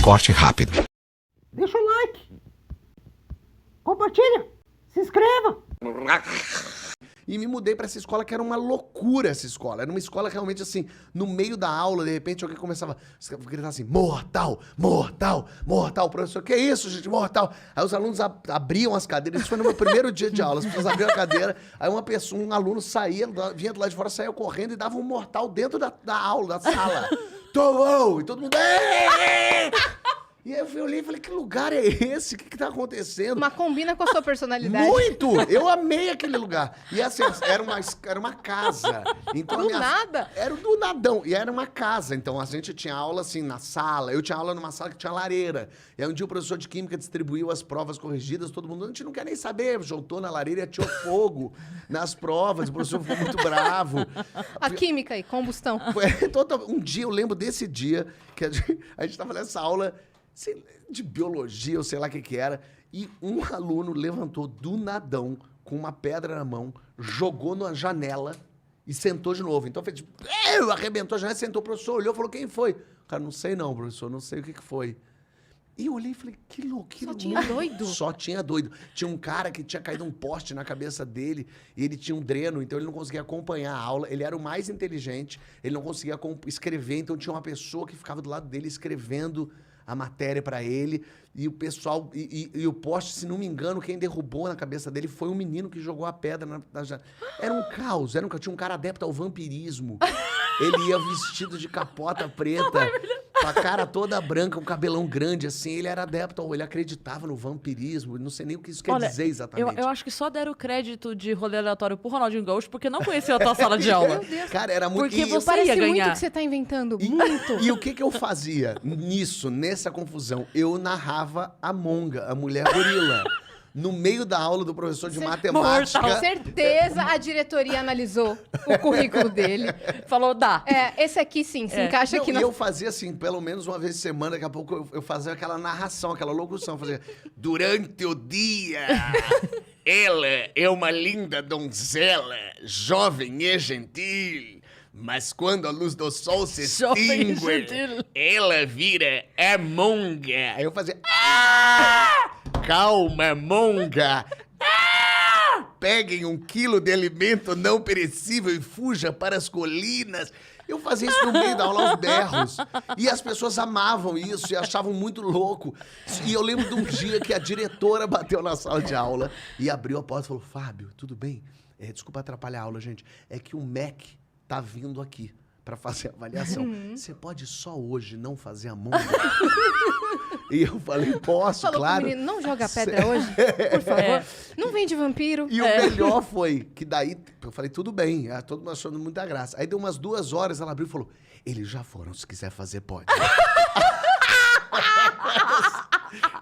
forte e rápido. Deixa o like, compartilha, se inscreva. E me mudei pra essa escola que era uma loucura, essa escola. Era uma escola realmente assim, no meio da aula, de repente alguém começava a gritar assim, mortal, mortal, mortal. O professor, que isso, gente, mortal? Aí os alunos abriam as cadeiras, isso foi no meu primeiro dia de aula, as pessoas abriam a cadeira, aí um aluno saía, vinha do lado de fora, saía correndo e dava um mortal dentro da aula, da sala. Tomou! E todo mundo... Ei! E aí eu olhei e falei, que lugar é esse? O que tá acontecendo? Mas combina com a sua personalidade. Muito! Eu amei aquele lugar. E assim, era uma casa. Então, Do nada? Era do nadão. E era uma casa. Então a gente tinha aula assim na sala. Eu tinha aula numa sala que tinha lareira. E aí um dia o professor de química distribuiu as provas corrigidas. Todo mundo, a gente não quer nem saber. Juntou na lareira e atirou fogo nas provas. O professor ficou muito bravo. A química aí, combustão. Um dia, eu lembro desse dia que a gente tava nessa aula de biologia, ou sei lá o que era, e um aluno levantou do nadão com uma pedra na mão, jogou na janela e sentou de novo. Então fez tipo, arrebentou a janela, sentou, o professor olhou e falou, quem foi? O cara, não sei não, professor, não sei o que foi. E eu olhei e falei, que louco. Só tinha doido? Só tinha doido. Tinha um cara que tinha caído um poste na cabeça dele e ele tinha um dreno, então ele não conseguia acompanhar a aula. Ele era o mais inteligente, ele não conseguia escrever, então tinha uma pessoa que ficava do lado dele escrevendo a matéria pra ele, e o pessoal, e o poste, se não me engano, quem derrubou na cabeça dele foi um menino que jogou a pedra na janela. Era um caos, tinha um cara adepto ao vampirismo. Ele ia vestido de capota preta, com a cara toda branca, um cabelão grande, assim. Ele era adepto, ele acreditava no vampirismo. Não sei nem o que isso quer dizer exatamente. Eu acho que só deram o crédito de rolê aleatório pro Ronaldinho Gaúcho, porque não conhecia a tua sala de aula. Meu Deus. Cara, era muito... Porque você Parece ia muito ganhar. que você tá inventando. Muito. E o que eu fazia nessa confusão? Eu narrava a Monga, a mulher gorila. No meio da aula do professor de matemática. Com certeza a diretoria analisou o currículo dele. Falou, dá. Esse aqui sim, se encaixa Não, aqui e na... eu fazia assim, pelo menos uma vez por semana, daqui a pouco eu fazia aquela narração, aquela locução. Fazia, durante o dia, ela é uma linda donzela, jovem e gentil. Mas quando a luz do sol se Jovem e extingue, gentil. ela vira a monga. Aí eu fazia... Calma, monga! Peguem 1 quilo de alimento não perecível e fuja para as colinas. Eu fazia isso no meio da aula aos berros. E as pessoas amavam isso e achavam muito louco. E eu lembro de um dia que a diretora bateu na sala de aula e abriu a porta e falou, Fábio, tudo bem? Desculpa atrapalhar a aula, gente. É que o MEC tá vindo aqui para fazer a avaliação. Você pode só hoje não fazer a monga? E eu falei, posso, Falou claro. pro menino, não joga pedra hoje, por favor. Não vem de vampiro. E o melhor foi que daí, eu falei, tudo bem, todo mundo achando muita graça. Aí deu umas 2 horas, ela abriu e falou, eles já foram, se quiser fazer, pode.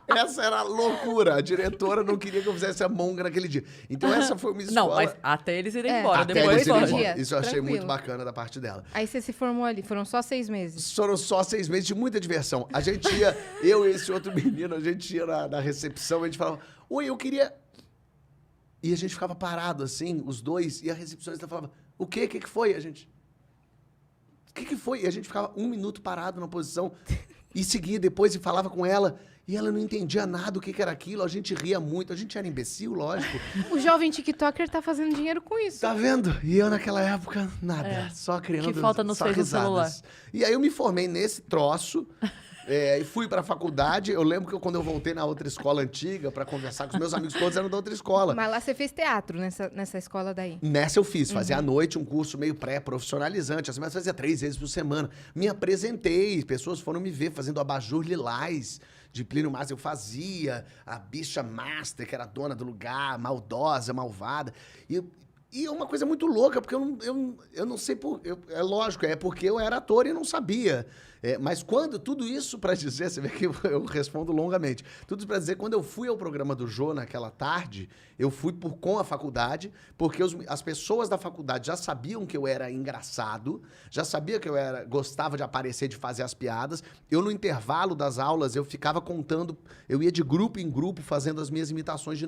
Essa era a loucura. A diretora não queria que eu fizesse a monga naquele dia. Então essa foi uma escola... Não, mas até eles irem embora. Até Depois eles irem pode. embora. Isso eu achei Tranquilo. muito bacana da parte dela. Aí você se formou ali, foram só 6 meses. Foram só 6 meses de muita diversão. A gente ia, eu e esse outro menino, a gente ia na recepção, a gente falava, oi, eu queria... E a gente ficava parado assim, os dois, e a recepcionista falava, o quê? O que foi? A gente... O que foi? E a gente ficava 1 minuto parado na posição, e seguia depois e falava com ela, e ela não entendia nada o que era aquilo, a gente ria muito, a gente era imbecil, lógico. O jovem TikToker tá fazendo dinheiro com isso. Tá vendo? E eu naquela época, nada. Só criando... Que falta nos só fez no risadas. celular. E aí eu me formei nesse troço, e fui pra faculdade. Eu lembro que quando eu voltei na outra escola antiga pra conversar com os meus amigos, todos eram da outra escola. Mas lá você fez teatro, nessa escola daí. Nessa eu fiz, fazia à noite um curso meio pré-profissionalizante, assim, mas fazia 3 vezes por semana. Me apresentei, pessoas foram me ver fazendo abajur lilás de Plínio Marcos. Eu fazia a bicha master, que era dona do lugar, maldosa, malvada. E é uma coisa muito louca, porque eu não sei por... é lógico, é porque eu era ator e não sabia. Mas quando... Tudo isso pra dizer... Você vê que eu respondo longamente. Tudo isso pra dizer, quando eu fui ao programa do Jô naquela tarde, eu fui com a faculdade, porque as pessoas da faculdade já sabiam que eu era engraçado, já sabia que eu gostava de aparecer, de fazer as piadas. Eu, no intervalo das aulas, eu ficava contando... Eu ia de grupo em grupo fazendo as minhas imitações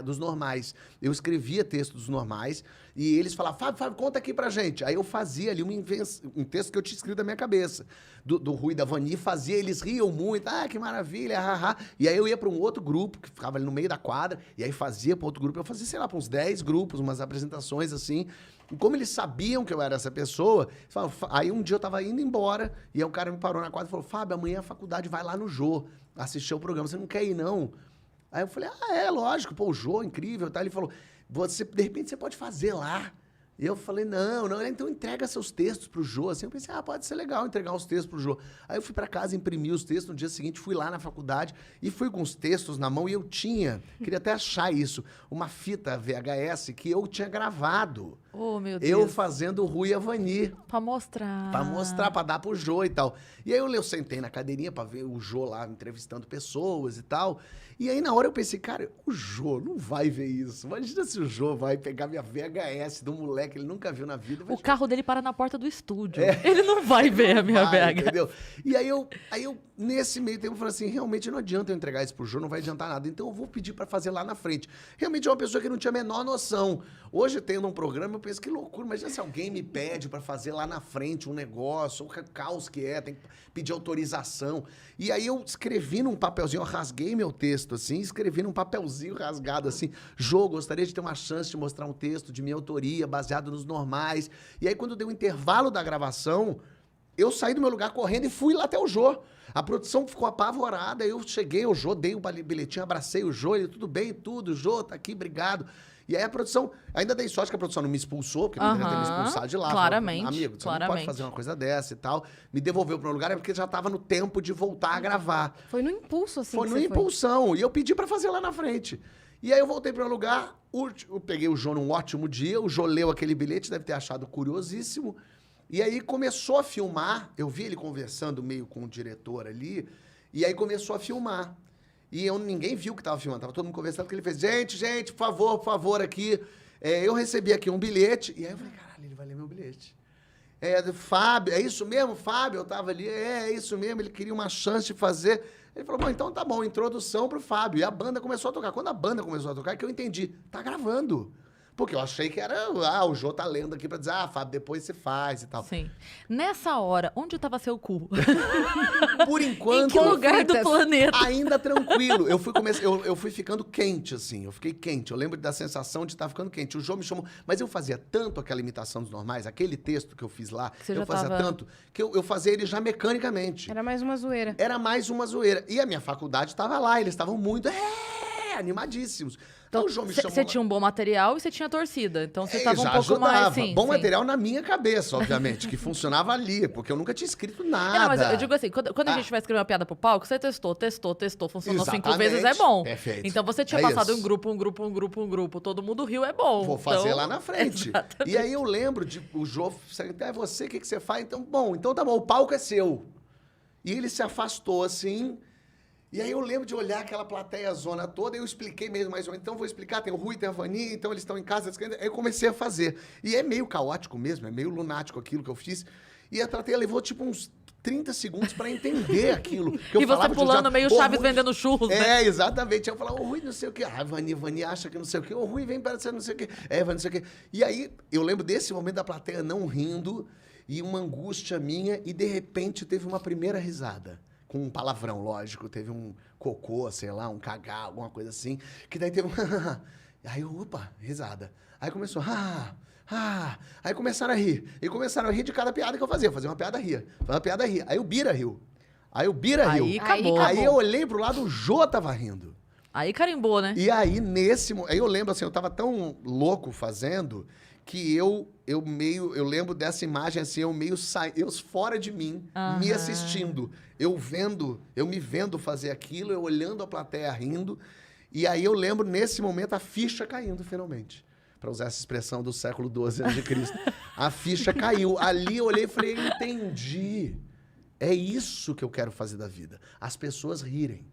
dos normais. Eu escrevia textos dos normais e eles falavam, Fábio, conta aqui pra gente. Aí eu fazia ali um texto que eu tinha escrito na minha cabeça. do Rui e da Vani, fazia, eles riam muito, que maravilha, haha. E aí eu ia pra um outro grupo, que ficava ali no meio da quadra, e aí fazia pra outro grupo, eu fazia, sei lá, pra uns 10 grupos, umas apresentações assim. E como eles sabiam que eu era essa pessoa, aí um dia eu tava indo embora, e aí um cara me parou na quadra e falou, Fábio, amanhã a faculdade vai lá no Jô, assistir o programa, você não quer ir não? Aí eu falei, lógico, pô, o Jô, incrível, tá? Ele falou, de repente você pode fazer lá. E eu falei, não, então entrega seus textos pro Jô. Assim, eu pensei, pode ser legal entregar os textos pro Jô. Aí eu fui pra casa, imprimi os textos, no dia seguinte fui lá na faculdade e fui com os textos na mão e eu queria até achar isso, uma fita VHS que eu tinha gravado. Oh, meu Deus. Eu fazendo o Rui e a Vani. Pra mostrar. Pra mostrar, pra dar pro Jô e tal. E aí eu sentei na cadeirinha pra ver o Jô lá entrevistando pessoas e tal. E aí na hora eu pensei, cara, o Jô não vai ver isso. Imagina se o Jô vai pegar minha VHS do moleque que ele nunca viu na vida. O carro dele para na porta do estúdio. Ele não vai ver a minha VHS. Entendeu? E aí eu, nesse meio tempo, falei assim, realmente não adianta eu entregar isso pro Jô, não vai adiantar nada. Então eu vou pedir pra fazer lá na frente. Realmente é uma pessoa que não tinha a menor noção. Hoje, tendo um programa, eu penso, que loucura. Imagina se alguém me pede pra fazer lá na frente um negócio, o caos que é, tem que pedir autorização. E aí eu escrevi num papelzinho, eu rasguei meu texto, assim, escrevi num papelzinho rasgado, assim, Jô, gostaria de ter uma chance de mostrar um texto de minha autoria, baseado nos normais. E aí, quando deu o intervalo da gravação, eu saí do meu lugar correndo e fui lá até o Jô. A produção ficou apavorada, eu cheguei ao Jô, dei o bilhetinho, abracei o Jô, ele, tudo bem, tudo, Jô, tá aqui, obrigado. E aí a produção, ainda dei sorte que a produção não me expulsou, porque não deveria ter me expulsado de lá. Claramente, Falou, amigo, você não pode fazer uma coisa dessa e tal. Me devolveu para um lugar, porque já estava no tempo de voltar a gravar. Foi no impulso, assim. Foi no impulsão, e eu pedi para fazer lá na frente. E aí eu voltei para o lugar, eu peguei o Jô num ótimo dia, o Jô leu aquele bilhete, deve ter achado curiosíssimo. E aí começou a filmar, eu vi ele conversando meio com o diretor ali, e aí começou a filmar. E ninguém viu que estava filmando, tava todo mundo conversando, porque ele fez, gente, por favor, aqui, eu recebi aqui um bilhete. E aí eu falei, caralho, ele vai ler meu bilhete. Fábio, é isso mesmo, Fábio? Eu tava ali, é isso mesmo, ele queria uma chance de fazer. Ele falou, bom, então tá bom, introdução pro Fábio. E a banda começou a tocar. Quando a banda começou a tocar, é que eu entendi, tá gravando. Porque eu achei que era, o Jô tá lendo aqui pra dizer, Fábio, depois você faz e tal. Sim. Nessa hora, onde tava seu cu? Por enquanto... Em que lugar do planeta? Ainda tranquilo. Eu fui ficando quente, assim. Eu fiquei quente. Eu lembro da sensação de estar ficando quente. O Jô me chamou... Mas eu fazia tanto aquela imitação dos normais, aquele texto que eu fiz lá, eu fazia tanto, que eu fazia ele já mecanicamente. Era mais uma zoeira. Era mais uma zoeira. E a minha faculdade estava lá. Eles estavam muito... animadíssimos. Então, o Jô me chamou você tinha um bom material e você tinha torcida. Então, você estava um pouco ajudava. mais... Sim, bom sim. material na minha cabeça, obviamente, que funcionava ali, porque eu nunca tinha escrito nada. Não, mas eu digo assim, quando a gente vai escrever uma piada pro palco, você testou, funcionou 5 Exatamente. vezes, é bom. Perfeito. Então, você tinha É passado isso. um grupo, todo mundo riu, é bom. Vou fazer Então, lá na frente. Exatamente. E aí eu lembro de o Jô, você, o que você faz? Então, então tá bom, o palco é seu. E ele se afastou assim. E aí eu lembro de olhar aquela plateia zona toda, e eu expliquei mesmo mais ou menos. Então vou explicar, tem o Rui, tem a Vani, então eles estão em casa. Aí eu comecei a fazer. E é meio caótico mesmo, é meio lunático aquilo que eu fiz. E a plateia levou tipo uns 30 segundos pra entender aquilo. Que eu E você falava de pulando meio Ô, Chaves Rui, vendendo churros, né? Exatamente. Aí eu falava, ô Rui, não sei o quê. Vani acha que não sei o quê. Ô Rui, vem para você não sei o quê. Vani, não sei o quê. E aí eu lembro desse momento da plateia não rindo e uma angústia minha, e de repente teve uma primeira risada. Com um palavrão, lógico. Teve um cocô, sei lá, um cagar, alguma coisa assim. Que daí teve um... Aí eu, opa, risada. Aí começou... Aí começaram a rir. E começaram a rir de cada piada que eu fazia. Eu fazia uma piada, ria. Fazia uma piada, ria. Aí o Bira riu. Aí Aí acabou. Aí eu olhei pro lado, o Jô tava rindo. Aí carimbou, né? E aí, aí eu lembro assim, eu tava tão louco fazendo que eu lembro dessa imagem assim, eu fora de mim, me assistindo, eu me vendo fazer aquilo, eu olhando a plateia rindo, e aí eu lembro nesse momento a ficha caindo finalmente. Para usar essa expressão do século XII a.C. A ficha caiu. Ali eu olhei e falei, entendi. É isso que eu quero fazer da vida. As pessoas rirem.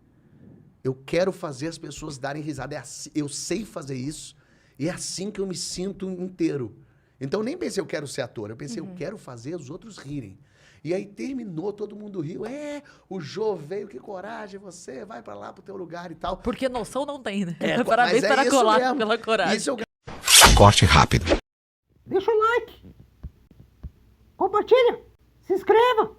Eu quero fazer as pessoas darem risada. Eu sei fazer isso. E é assim que eu me sinto inteiro. Então, eu nem pensei, eu quero ser ator. Eu pensei, eu quero fazer os outros rirem. E aí terminou, todo mundo riu. O Jô veio, que coragem, você vai pra lá pro teu lugar e tal. Porque noção não tem, né? Mas Parabéns é isso mesmo. pela coragem. Isso eu... Corte rápido. Deixa o like. Compartilha. Se inscreva.